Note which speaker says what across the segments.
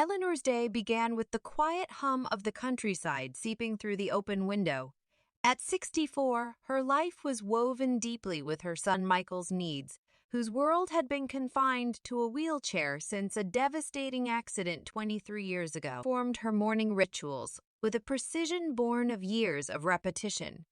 Speaker 1: Eleanor's day began with the quiet hum of the countryside seeping through the open window. At 64, her life was woven deeply with her son Michael's needs, whose world had been confined to a wheelchair since a devastating accident 23 years ago. Formed her morning rituals with a precision born of years of repetition.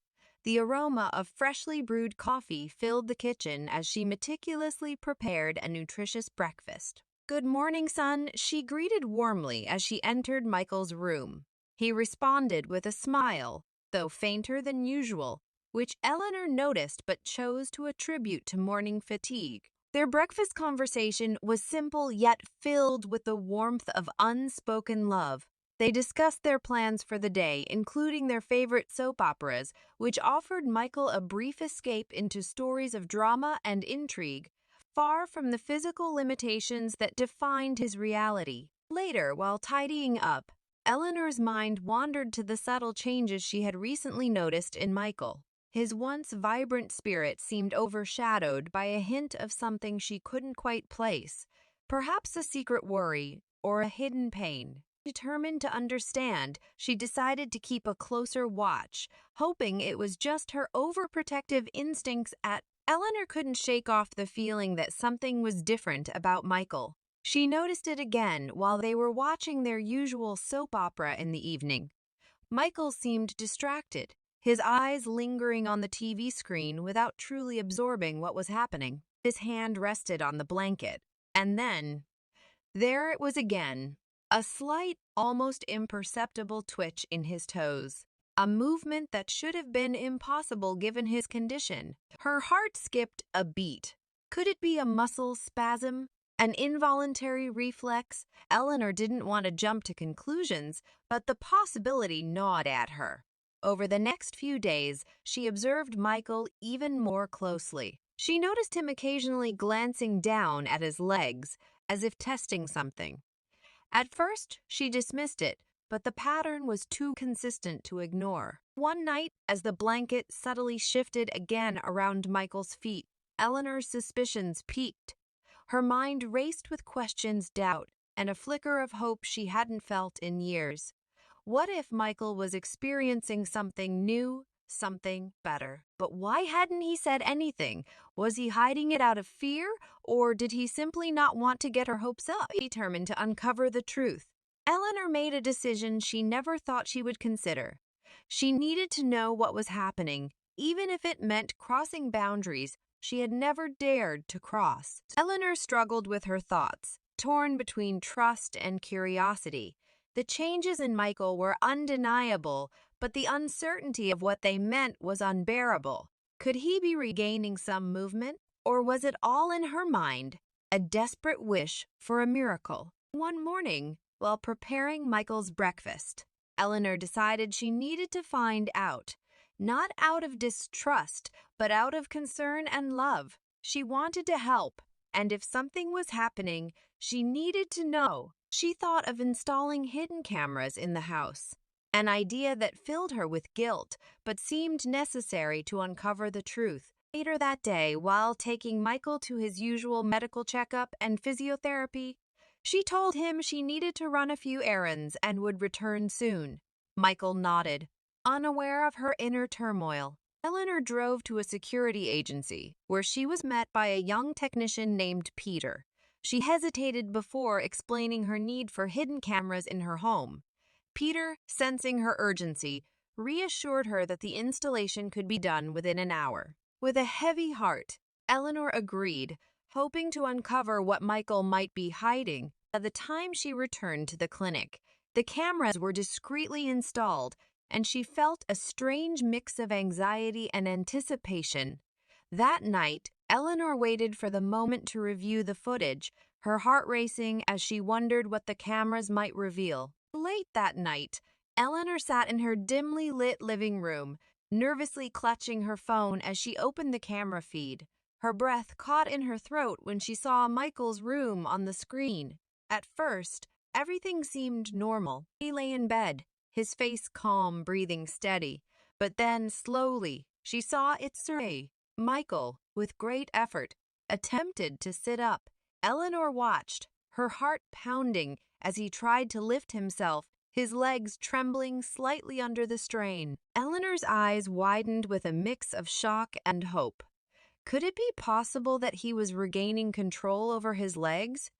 Speaker 1: The aroma of freshly brewed coffee filled the kitchen as she meticulously prepared a nutritious breakfast. "Good morning, son," she greeted warmly as she entered Michael's room. He responded with a smile, though fainter than usual, which Eleanor noticed but chose to attribute to morning fatigue. Their breakfast conversation was simple yet filled with the warmth of unspoken love. They discussed their plans for the day, including their favorite soap operas, which offered Michael a brief escape into stories of drama and intrigue, far from the physical limitations that defined his reality. Later, while tidying up, Eleanor's mind wandered to the subtle changes she had recently noticed in Michael. His once vibrant spirit seemed overshadowed by a hint of something she couldn't quite place, perhaps a secret worry or a hidden pain. Determined to understand, she decided to keep a closer watch, hoping it was just her overprotective instincts. Eleanor couldn't shake off the feeling that something was different about Michael. She noticed it again while they were watching their usual soap opera in the evening. Michael seemed distracted, his eyes lingering on the TV screen without truly absorbing what was happening. His hand rested on the blanket, and then, there it was again, a slight, almost imperceptible twitch in his toes. A movement that should have been impossible given his condition. Her heart skipped a beat. Could it be a muscle spasm? An involuntary reflex? Eleanor didn't want to jump to conclusions, but the possibility gnawed at her. Over the next few days, she observed Michael even more closely. She noticed him occasionally glancing down at his legs, as if testing something. At first, she dismissed it, but the pattern was too consistent to ignore. One night, as the blanket subtly shifted again around Michael's feet, Eleanor's suspicions peaked. Her mind raced with questions, doubt, and a flicker of hope she hadn't felt in years. What if Michael was experiencing something new, something better? But why hadn't he said anything? Was he hiding it out of fear, or did he simply not want to get her hopes up? Determined to uncover the truth, Eleanor made a decision she never thought she would consider. She needed to know what was happening, even if it meant crossing boundaries she had never dared to cross. Eleanor struggled with her thoughts, torn between trust and curiosity. The changes in Michael were undeniable, but the uncertainty of what they meant was unbearable. Could he be regaining some movement, or was it all in her mind, a desperate wish for a miracle? One morning, while preparing Michael's breakfast, Eleanor decided she needed to find out, not out of distrust, but out of concern and love. She wanted to help, and if something was happening, she needed to know. She thought of installing hidden cameras in the house, an idea that filled her with guilt, but seemed necessary to uncover the truth. Later that day, while taking Michael to his usual medical checkup and physiotherapy, she told him she needed to run a few errands and would return soon. Michael nodded, unaware of her inner turmoil. Eleanor drove to a security agency, where she was met by a young technician named Peter. She hesitated before explaining her need for hidden cameras in her home. Peter, sensing her urgency, reassured her that the installation could be done within an hour. With a heavy heart, Eleanor agreed, hoping to uncover what Michael might be hiding. By the time she returned to the clinic, the cameras were discreetly installed, and she felt a strange mix of anxiety and anticipation. That night, Eleanor waited for the moment to review the footage, her heart racing as she wondered what the cameras might reveal. Late that night, Eleanor sat in her dimly lit living room, nervously clutching her phone as she opened the camera feed. Her breath caught in her throat when she saw Michael's room on the screen. At first, everything seemed normal. He lay in bed, his face calm, breathing steady. But then, slowly, she saw it survey. Michael, with great effort, attempted to sit up. Eleanor watched, her heart pounding as he tried to lift himself, his legs trembling slightly under the strain. Eleanor's eyes widened with a mix of shock and hope. Could it be possible that he was regaining control over his legs?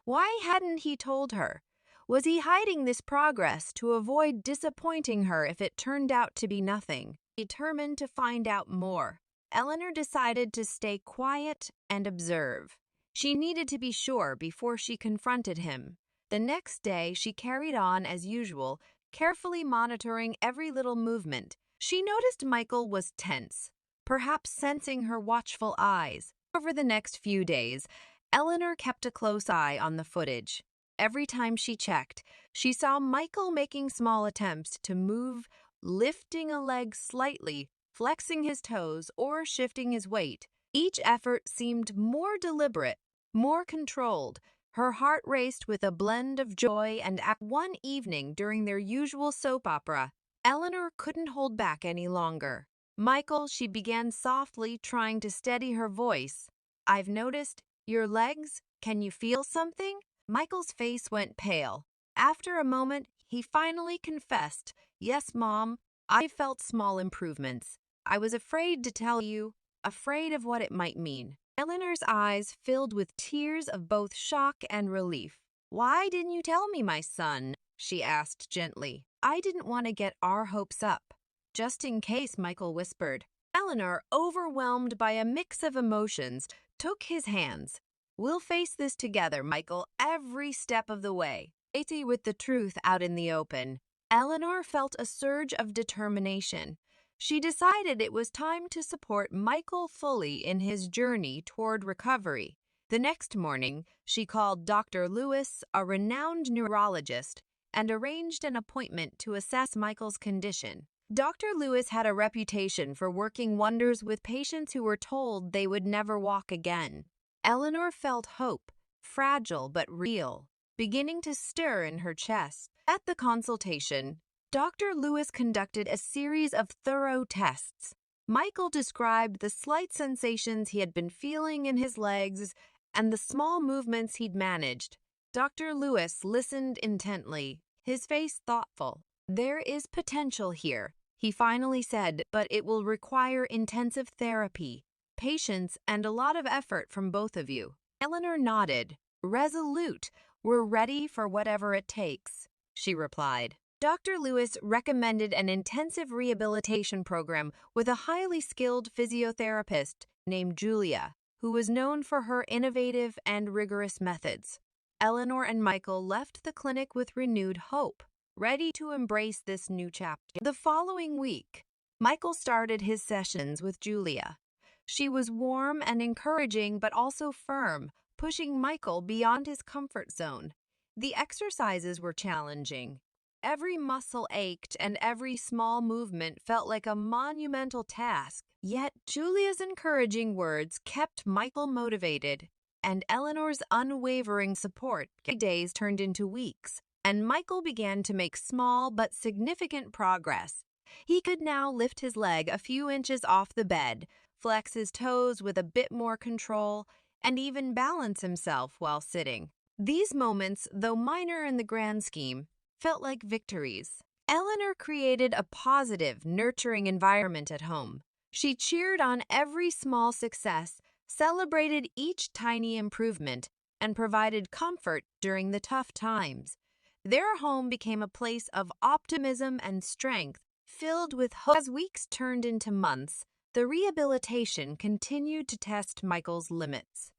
Speaker 1: Why hadn't he told her? Was he hiding this progress to avoid disappointing her if it turned out to be nothing? Determined to find out more, Eleanor decided to stay quiet and observe. She needed to be sure before she confronted him. The next day, she carried on as usual, carefully monitoring every little movement. She noticed Michael was tense, perhaps sensing her watchful eyes. Over the next few days, Eleanor kept a close eye on the footage. Every time she checked, she saw Michael making small attempts to move, lifting a leg slightly, flexing his toes, or shifting his weight. Each effort seemed more deliberate, more controlled. Her heart raced with a blend of joy and one evening during their usual soap opera, Eleanor couldn't hold back any longer. "Michael," she began softly, trying to steady her voice. "I've noticed your legs. Can you feel something?" Michael's face went pale. After a moment, he finally confessed, "Yes, Mom, I felt small improvements. I was afraid to tell you, afraid of what it might mean." Eleanor's eyes filled with tears of both shock and relief. "Why didn't you tell me, my son?" she asked gently. "I didn't want to get our hopes up." "Just in case," Michael whispered. Eleanor, overwhelmed by a mix of emotions, took his hands. "We'll face this together, Michael, every step of the way." With the truth out in the open, Eleanor felt a surge of determination. She decided it was time to support Michael fully in his journey toward recovery. The next morning, she called Dr. Lewis, a renowned neurologist, and arranged an appointment to assess Michael's condition. Dr. Lewis had a reputation for working wonders with patients who were told they would never walk again. Eleanor felt hope, fragile but real, beginning to stir in her chest. At the consultation, Dr. Lewis conducted a series of thorough tests. Michael described the slight sensations he had been feeling in his legs and the small movements he'd managed. Dr. Lewis listened intently, his face thoughtful. "There is potential here," he finally said, "but it will require intensive therapy, patience, and a lot of effort from both of you." Eleanor nodded. "Resolute. We're ready for whatever it takes," she replied. Dr. Lewis recommended an intensive rehabilitation program with a highly skilled physiotherapist named Julia, who was known for her innovative and rigorous methods. Eleanor and Michael left the clinic with renewed hope, ready to embrace this new chapter. The following week, Michael started his sessions with Julia. She was warm and encouraging, but also firm, pushing Michael beyond his comfort zone. The exercises were challenging. Every muscle ached and every small movement felt like a monumental task. Yet Julia's encouraging words kept Michael motivated, and Eleanor's unwavering support. Days turned into weeks, and Michael began to make small but significant progress. He could now lift his leg a few inches off the bed, flex his toes with a bit more control, and even balance himself while sitting. These moments, though minor in the grand scheme, felt like victories. Eleanor created a positive, nurturing environment at home. She cheered on every small success, celebrated each tiny improvement, and provided comfort during the tough times. Their home became a place of optimism and strength, filled with hope. As weeks turned into months, the rehabilitation continued to test Michael's limits.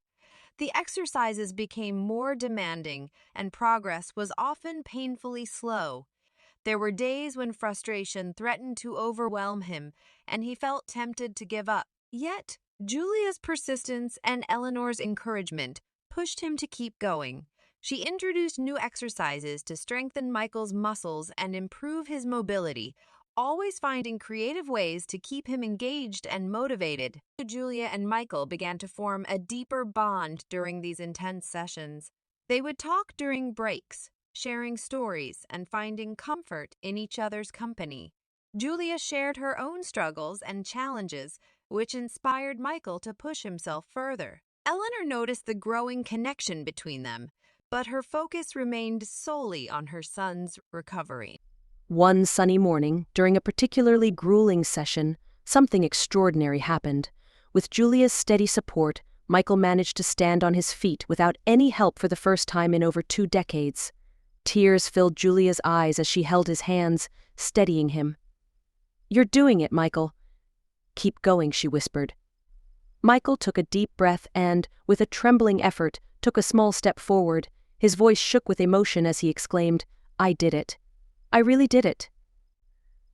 Speaker 1: The exercises became more demanding, and progress was often painfully slow. There were days when frustration threatened to overwhelm him, and he felt tempted to give up. Yet, Julia's persistence and Eleanor's encouragement pushed him to keep going. She introduced new exercises to strengthen Michael's muscles and improve his mobility, always finding creative ways to keep him engaged and motivated. Julia and Michael began to form a deeper bond during these intense sessions. They would talk during breaks, sharing stories and finding comfort in each other's company. Julia shared her own struggles and challenges, which inspired Michael to push himself further. Eleanor noticed the growing connection between them. but her focus remained solely on her son's recovery.
Speaker 2: One sunny morning, during a particularly grueling session, something extraordinary happened. With Julia's steady support, Michael managed to stand on his feet without any help for the first time in over 2 decades. Tears filled Julia's eyes as she held his hands, steadying him. "You're doing it, Michael." "Keep going," she whispered. Michael took a deep breath and, with a trembling effort, took a small step forward. His voice shook with emotion as he exclaimed, "I did it. I really did it."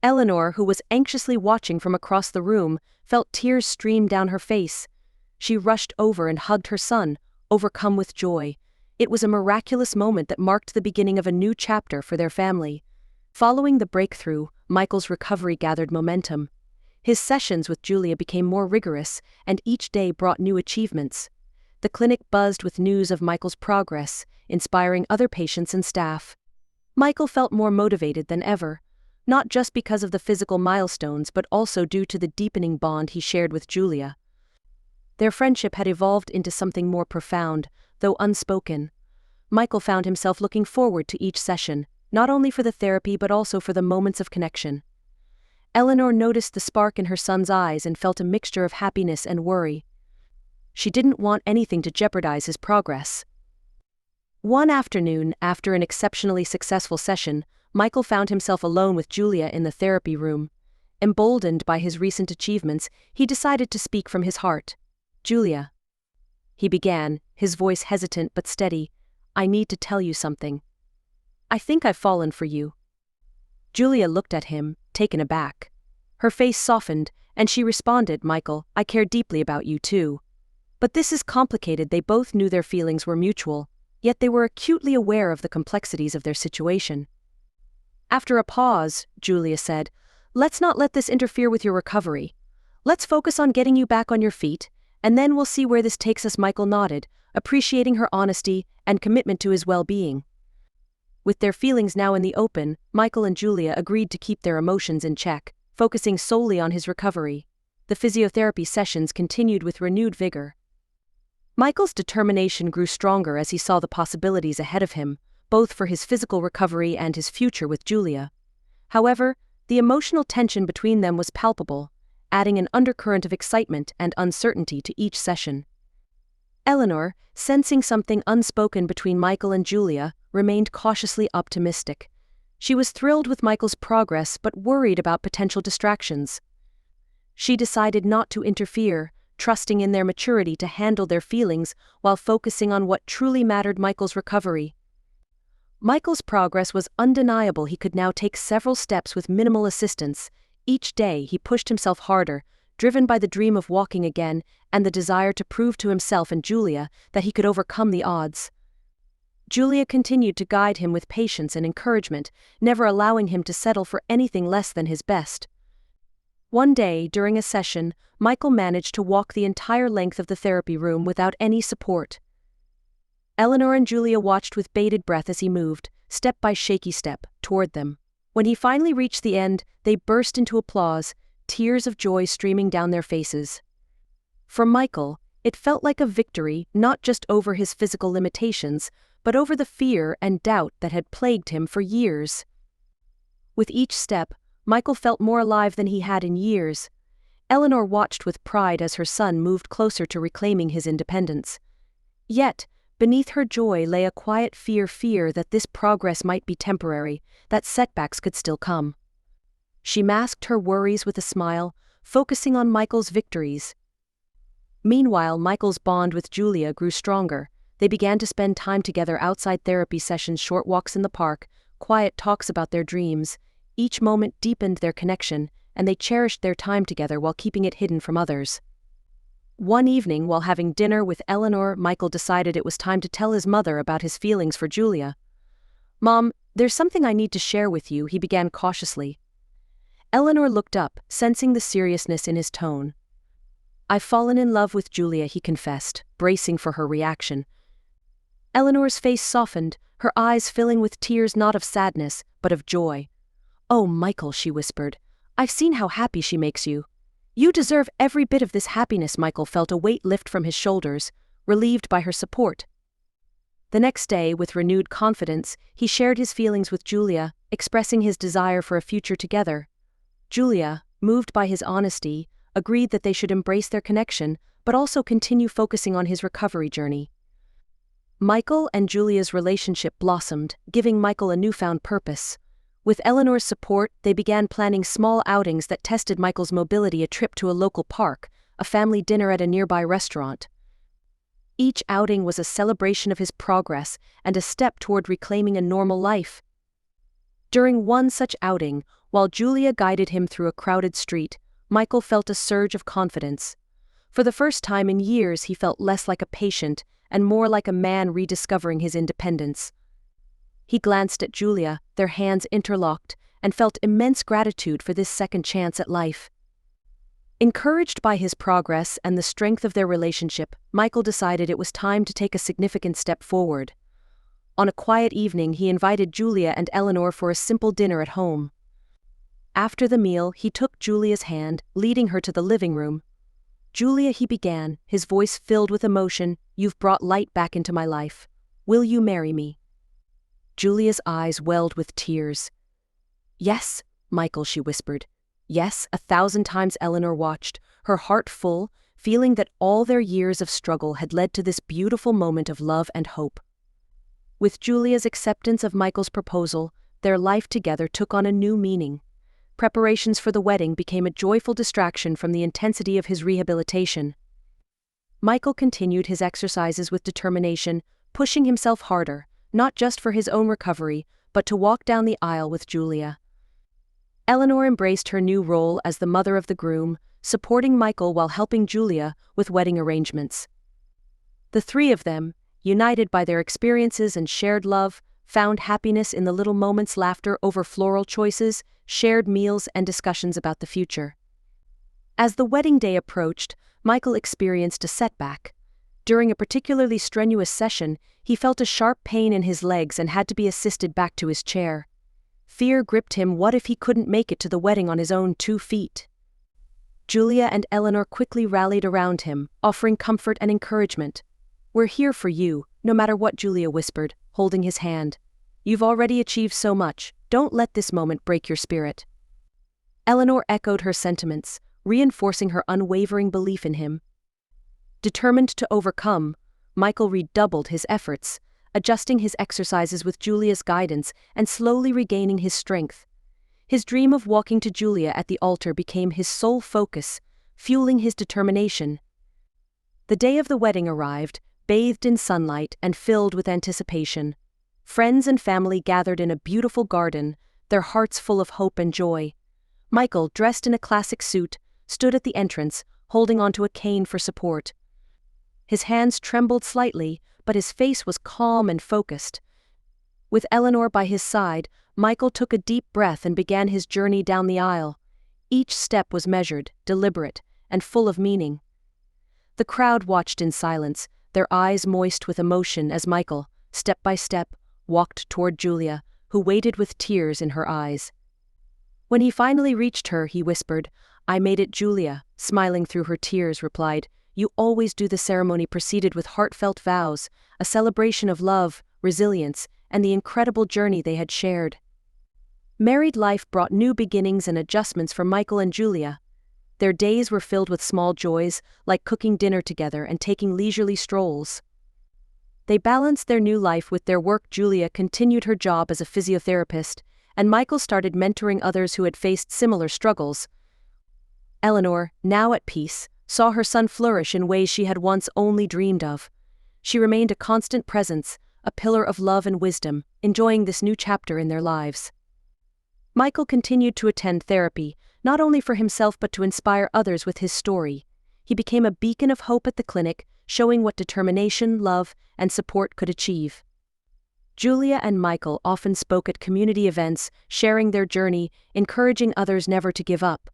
Speaker 2: Eleanor, who was anxiously watching from across the room, felt tears stream down her face. She rushed over and hugged her son, overcome with joy. It was a miraculous moment that marked the beginning of a new chapter for their family. Following the breakthrough, Michael's recovery gathered momentum. His sessions with Julia became more rigorous, and each day brought new achievements. The clinic buzzed with news of Michael's progress, inspiring other patients and staff. Michael felt more motivated than ever, not just because of the physical milestones but also due to the deepening bond he shared with Julia. Their friendship had evolved into something more profound, though unspoken. Michael found himself looking forward to each session, not only for the therapy but also for the moments of connection. Eleanor noticed the spark in her son's eyes and felt a mixture of happiness and worry. She didn't want anything to jeopardize his progress. One afternoon, after an exceptionally successful session, Michael found himself alone with Julia in the therapy room. Emboldened by his recent achievements, he decided to speak from his heart. "Julia," he began, his voice hesitant but steady, "I need to tell you something. I think I've fallen for you." Julia looked at him, taken aback. Her face softened, and she responded, "Michael, I care deeply about you too. But this is complicated." They both knew their feelings were mutual, yet they were acutely aware of the complexities of their situation. After a pause, Julia said, "Let's not let this interfere with your recovery. Let's focus on getting you back on your feet, and then we'll see where this takes us." Michael nodded, appreciating her honesty and commitment to his well-being. With their feelings now in the open, Michael and Julia agreed to keep their emotions in check, focusing solely on his recovery. The physiotherapy sessions continued with renewed vigor. Michael's determination grew stronger as he saw the possibilities ahead of him, both for his physical recovery and his future with Julia. However, the emotional tension between them was palpable, adding an undercurrent of excitement and uncertainty to each session. Eleanor, sensing something unspoken between Michael and Julia, remained cautiously optimistic. She was thrilled with Michael's progress but worried about potential distractions. She decided not to interfere, trusting in their maturity to handle their feelings while focusing on what truly mattered: Michael's recovery. Michael's progress was undeniable. He could now take several steps with minimal assistance. Each day he pushed himself harder, driven by the dream of walking again and the desire to prove to himself and Julia that he could overcome the odds. Julia continued to guide him with patience and encouragement, never allowing him to settle for anything less than his best. One day, during a session, Michael managed to walk the entire length of the therapy room without any support. Eleanor and Julia watched with bated breath as he moved, step by shaky step, toward them. When he finally reached the end, they burst into applause, tears of joy streaming down their faces. For Michael, it felt like a victory, not just over his physical limitations, but over the fear and doubt that had plagued him for years. With each step, Michael felt more alive than he had in years. Eleanor watched with pride as her son moved closer to reclaiming his independence. Yet, beneath her joy lay a quiet fear that this progress might be temporary, that setbacks could still come. She masked her worries with a smile, focusing on Michael's victories. Meanwhile, Michael's bond with Julia grew stronger. They began to spend time together outside therapy sessions, short walks in the park, quiet talks about their dreams. Each moment deepened their connection, and they cherished their time together while keeping it hidden from others. One evening, while having dinner with Eleanor, Michael decided it was time to tell his mother about his feelings for Julia. "Mom, there's something I need to share with you," he began cautiously. Eleanor looked up, sensing the seriousness in his tone. "I've fallen in love with Julia," he confessed, bracing for her reaction. Eleanor's face softened, her eyes filling with tears not of sadness, but of joy. "Oh, Michael," she whispered, "I've seen how happy she makes you. You deserve every bit of this happiness." Michael felt a weight lift from his shoulders, relieved by her support. The next day, with renewed confidence, he shared his feelings with Julia, expressing his desire for a future together. Julia, moved by his honesty, agreed that they should embrace their connection, but also continue focusing on his recovery journey. Michael and Julia's relationship blossomed, giving Michael a newfound purpose. With Eleanor's support, they began planning small outings that tested Michael's mobility: a trip to a local park, a family dinner at a nearby restaurant. Each outing was a celebration of his progress and a step toward reclaiming a normal life. During one such outing, while Julia guided him through a crowded street, Michael felt a surge of confidence. For the first time in years, he felt less like a patient and more like a man rediscovering his independence. He glanced at Julia, their hands interlocked, and felt immense gratitude for this second chance at life. Encouraged by his progress and the strength of their relationship, Michael decided it was time to take a significant step forward. On a quiet evening, he invited Julia and Eleanor for a simple dinner at home. After the meal, he took Julia's hand, leading her to the living room. "Julia," he began, his voice filled with emotion, "you've brought light back into my life. Will you marry me?" Julia's eyes welled with tears. "Yes, Michael," she whispered. "Yes," 1,000 times Eleanor watched, her heart full, feeling that all their years of struggle had led to this beautiful moment of love and hope. With Julia's acceptance of Michael's proposal, their life together took on a new meaning. Preparations for the wedding became a joyful distraction from the intensity of his rehabilitation. Michael continued his exercises with determination, pushing himself harder, not just for his own recovery, but to walk down the aisle with Julia. Eleanor embraced her new role as the mother of the groom, supporting Michael while helping Julia with wedding arrangements. The three of them, united by their experiences and shared love, found happiness in the little moments: laughter over floral choices, shared meals, and discussions about the future. As the wedding day approached, Michael experienced a setback. During a particularly strenuous session, he felt a sharp pain in his legs and had to be assisted back to his chair. Fear gripped him. What if he couldn't make it to the wedding on his own 2 feet? Julia and Eleanor quickly rallied around him, offering comfort and encouragement. "We're here for you, no matter what," Julia whispered, holding his hand. "You've already achieved so much. Don't let this moment break your spirit." Eleanor echoed her sentiments, reinforcing her unwavering belief in him. Determined to overcome, Michael redoubled his efforts, adjusting his exercises with Julia's guidance and slowly regaining his strength. His dream of walking to Julia at the altar became his sole focus, fueling his determination. The day of the wedding arrived, bathed in sunlight and filled with anticipation. Friends and family gathered in a beautiful garden, their hearts full of hope and joy. Michael, dressed in a classic suit, stood at the entrance, holding onto a cane for support. His hands trembled slightly, but his face was calm and focused. With Eleanor by his side, Michael took a deep breath and began his journey down the aisle. Each step was measured, deliberate, and full of meaning. The crowd watched in silence, their eyes moist with emotion as Michael, step by step, walked toward Julia, who waited with tears in her eyes. When he finally reached her, he whispered, "I made it." Julia, smiling through her tears, replied, "You always do." The ceremony proceeded with heartfelt vows, a celebration of love, resilience, and the incredible journey they had shared. Married life brought new beginnings and adjustments for Michael and Julia. Their days were filled with small joys, like cooking dinner together and taking leisurely strolls. They balanced their new life with their work. Julia continued her job as a physiotherapist, and Michael started mentoring others who had faced similar struggles. Eleanor, now at peace, saw her son flourish in ways she had once only dreamed of. She remained a constant presence, a pillar of love and wisdom, enjoying this new chapter in their lives. Michael continued to attend therapy, not only for himself but to inspire others with his story. He became a beacon of hope at the clinic, showing what determination, love, and support could achieve. Julia and Michael often spoke at community events, sharing their journey, encouraging others never to give up.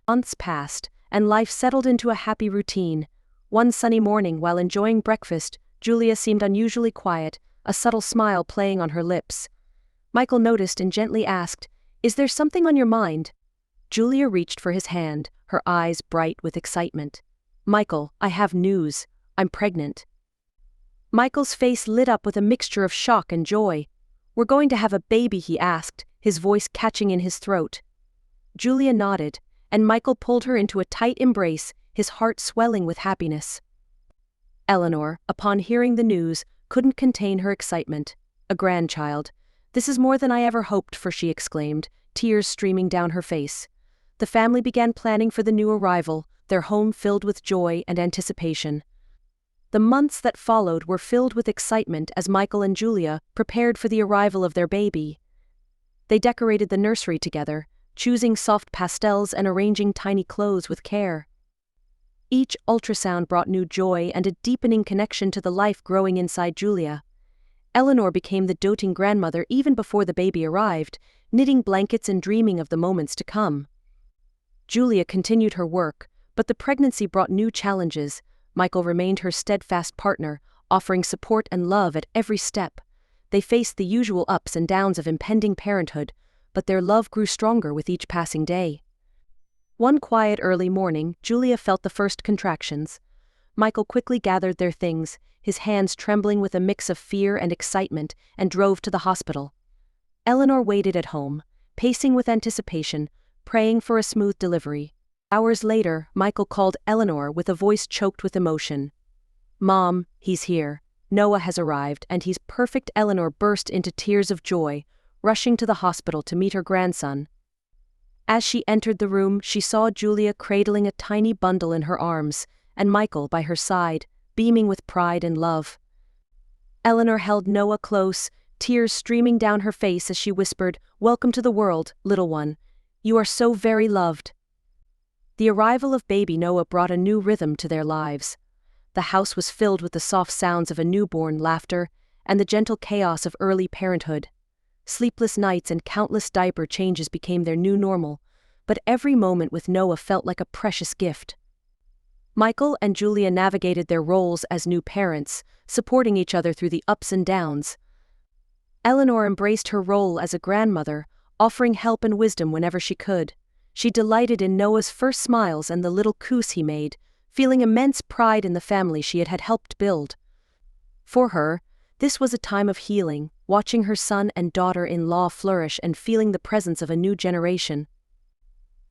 Speaker 2: Months passed, and life settled into a happy routine. One sunny morning, while enjoying breakfast, Julia seemed unusually quiet, a subtle smile playing on her lips. Michael noticed and gently asked, "Is there something on your mind?" Julia reached for his hand, her eyes bright with excitement. "Michael, I have news. I'm pregnant." Michael's face lit up with a mixture of shock and joy. "We're going to have a baby?" he asked, his voice catching in his throat. Julia nodded, and Michael pulled her into a tight embrace, his heart swelling with happiness. Eleanor, upon hearing the news, couldn't contain her excitement. "A grandchild. This is more than I ever hoped for," she exclaimed, tears streaming down her face. The family began planning for the new arrival, their home filled with joy and anticipation. The months that followed were filled with excitement as Michael and Julia prepared for the arrival of their baby. They decorated the nursery together, choosing soft pastels and arranging tiny clothes with care. Each ultrasound brought new joy and a deepening connection to the life growing inside Julia. Eleanor became the doting grandmother even before the baby arrived, knitting blankets and dreaming of the moments to come. Julia continued her work, but the pregnancy brought new challenges. Michael remained her steadfast partner, offering support and love at every step. They faced the usual ups and downs of impending parenthood, but their love grew stronger with each passing day. One quiet early morning, Julia felt the first contractions. Michael quickly gathered their things, his hands trembling with a mix of fear and excitement, and drove to the hospital. Eleanor waited at home, pacing with anticipation, praying for a smooth delivery. Hours later, Michael called Eleanor with a voice choked with emotion. "Mom, he's here. Noah has arrived, and he's perfect." Eleanor burst into tears of joy, rushing to the hospital to meet her grandson. As she entered the room, she saw Julia cradling a tiny bundle in her arms, and Michael by her side, beaming with pride and love. Eleanor held Noah close, tears streaming down her face as she whispered, "Welcome to the world, little one. You are so very loved." The arrival of baby Noah brought a new rhythm to their lives. The house was filled with the soft sounds of a newborn, laughter, and the gentle chaos of early parenthood. Sleepless nights and countless diaper changes became their new normal, but every moment with Noah felt like a precious gift. Michael and Julia navigated their roles as new parents, supporting each other through the ups and downs. Eleanor embraced her role as a grandmother, offering help and wisdom whenever she could. She delighted in Noah's first smiles and the little coos he made, feeling immense pride in the family she had helped build. For her, this was a time of healing, watching her son and daughter-in-law flourish and feeling the presence of a new generation.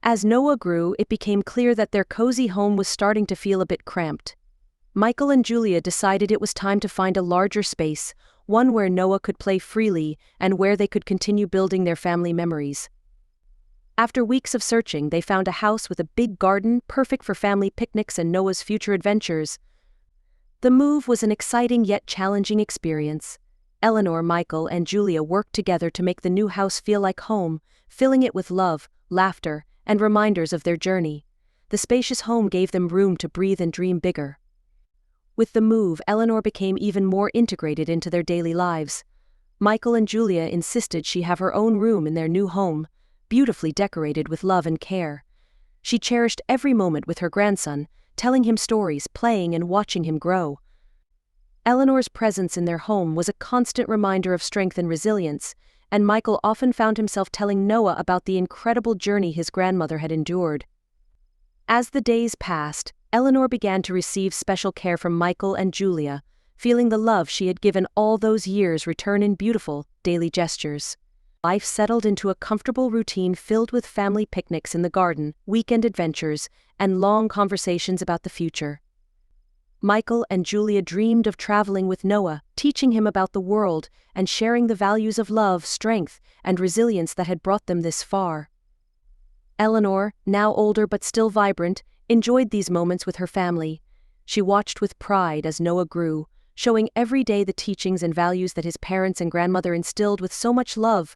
Speaker 2: As Noah grew, it became clear that their cozy home was starting to feel a bit cramped. Michael and Julia decided it was time to find a larger space, one where Noah could play freely and where they could continue building their family memories. After weeks of searching, they found a house with a big garden, perfect for family picnics and Noah's future adventures. The move was an exciting yet challenging experience. Eleanor, Michael, and Julia worked together to make the new house feel like home, filling it with love, laughter, and reminders of their journey. The spacious home gave them room to breathe and dream bigger. With the move, Eleanor became even more integrated into their daily lives. Michael and Julia insisted she have her own room in their new home, beautifully decorated with love and care. She cherished every moment with her grandson, telling him stories, playing and watching him grow. Eleanor's presence in their home was a constant reminder of strength and resilience, and Michael often found himself telling Noah about the incredible journey his grandmother had endured. As the days passed, Eleanor began to receive special care from Michael and Julia, feeling the love she had given all those years return in beautiful, daily gestures. Life settled into a comfortable routine filled with family picnics in the garden, weekend adventures, and long conversations about the future. Michael and Julia dreamed of traveling with Noah, teaching him about the world, and sharing the values of love, strength, and resilience that had brought them this far. Eleanor, now older but still vibrant, enjoyed these moments with her family. She watched with pride as Noah grew, showing every day the teachings and values that his parents and grandmother instilled with so much love.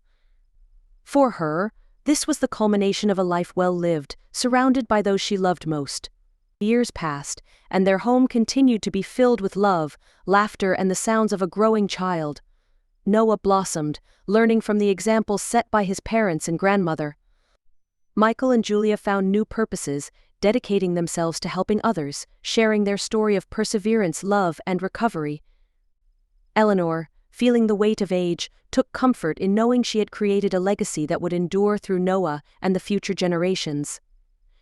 Speaker 2: For her, this was the culmination of a life well lived, surrounded by those she loved most. Years passed, and their home continued to be filled with love, laughter, and the sounds of a growing child. Noah blossomed, learning from the examples set by his parents and grandmother. Michael and Julia found new purposes, dedicating themselves to helping others, sharing their story of perseverance, love, and recovery. Eleanor, feeling the weight of age, took comfort in knowing she had created a legacy that would endure through Noah and the future generations.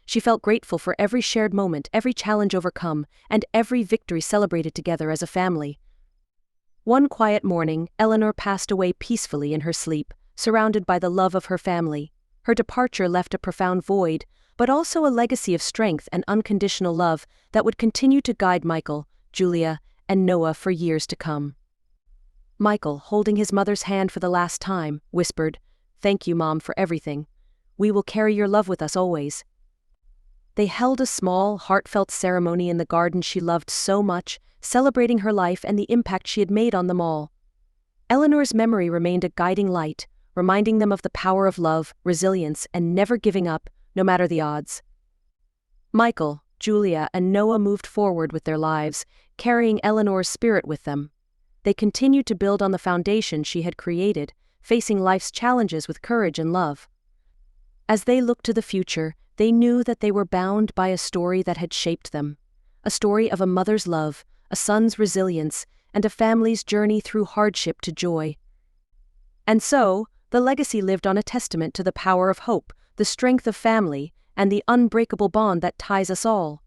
Speaker 2: She felt grateful for every shared moment, every challenge overcome, and every victory celebrated together as a family. One quiet morning, Eleanor passed away peacefully in her sleep, surrounded by the love of her family. Her departure left a profound void, but also a legacy of strength and unconditional love that would continue to guide Michael, Julia, and Noah for years to come. Michael, holding his mother's hand for the last time, whispered, "Thank you, Mom, for everything. We will carry your love with us always." They held a small, heartfelt ceremony in the garden she loved so much, celebrating her life and the impact she had made on them all. Eleanor's memory remained a guiding light, reminding them of the power of love, resilience, and never giving up, no matter the odds. Michael, Julia, and Noah moved forward with their lives, carrying Eleanor's spirit with them. They continued to build on the foundation she had created, facing life's challenges with courage and love. As they looked to the future, they knew that they were bound by a story that had shaped them. A story of a mother's love, a son's resilience, and a family's journey through hardship to joy. And so, the legacy lived on a testament to the power of hope, the strength of family, and the unbreakable bond that ties us all.